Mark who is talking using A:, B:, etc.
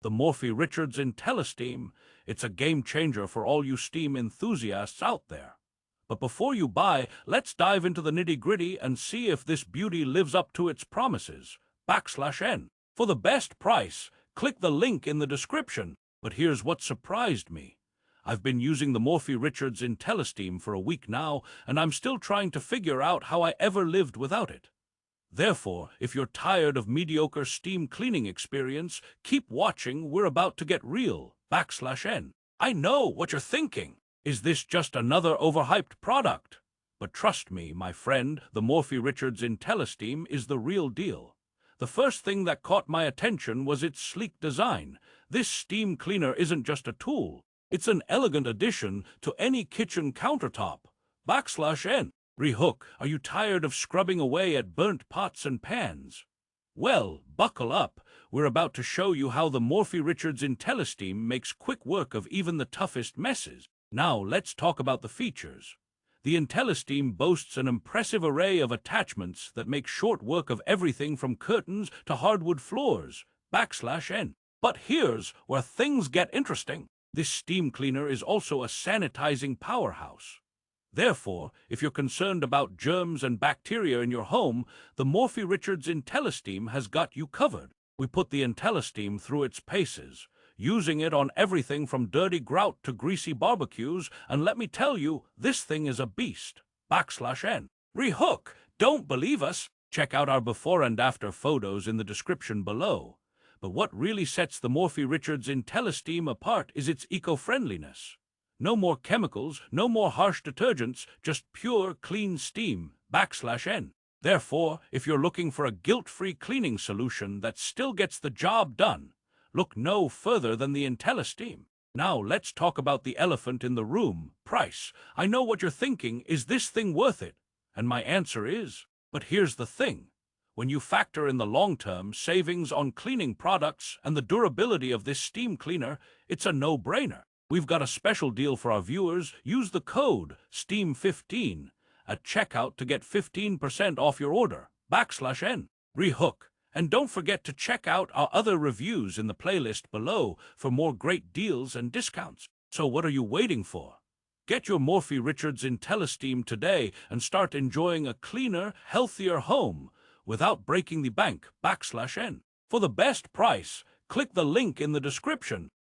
A: the Morphy Richards Intellisteam. It's a game changer for all you steam enthusiasts out there. But before you buy, let's dive into the nitty-gritty and see if this beauty lives up to its promises. /N. For the best price, click the link in the description. But here's what surprised me. I've been using the Morphy Richards Intellisteam for a week now, and I'm still trying to figure out how I ever lived without it. Therefore, if you're tired of mediocre steam cleaning experience, keep watching. We're about to get real. /N. I know what you're thinking. Is this just another overhyped product? But trust me, my friend, the Morphy Richards Intellisteam is the real deal. The first thing that caught my attention was its sleek design. This steam cleaner isn't just a tool. It's an elegant addition to any kitchen countertop. /N. Rehook, are you tired of scrubbing away at burnt pots and pans? Well, buckle up. We're about to show you how the Morphy Richards Intellisteam makes quick work of even the toughest messes. Now, let's talk about the features. The Intellisteam boasts an impressive array of attachments that make short work of everything from curtains to hardwood floors. /N. But here's where things get interesting. This steam cleaner is also a sanitizing powerhouse. Therefore, if you're concerned about germs and bacteria in your home, the Morphy Richards Intellisteam has got you covered. We put the Intellisteam through its paces, using it on everything from dirty grout to greasy barbecues, and let me tell you, this thing is a beast. /N. Rehook, don't believe us? Check out our before and after photos in the description below. But what really sets the Morphy Richards Intellisteam apart is its eco-friendliness. No more chemicals, no more harsh detergents, just pure, clean steam. /N. Therefore, if you're looking for a guilt-free cleaning solution that still gets the job done, look no further than the Intellisteam. Now let's talk about the elephant in the room, price. I know what you're thinking, is this thing worth it? And my answer is, but here's the thing. When you factor in the long-term savings on cleaning products and the durability of this steam cleaner, it's a no-brainer. We've got a special deal for our viewers. Use the code STEAM15 at checkout to get 15% off your order. /N. Rehook. And don't forget to check out our other reviews in the playlist below for more great deals and discounts. So what are you waiting for? Get your Morphy Richards Intellisteam today and start enjoying a cleaner, healthier home without breaking the bank. /N. For the best price, click the link in the description.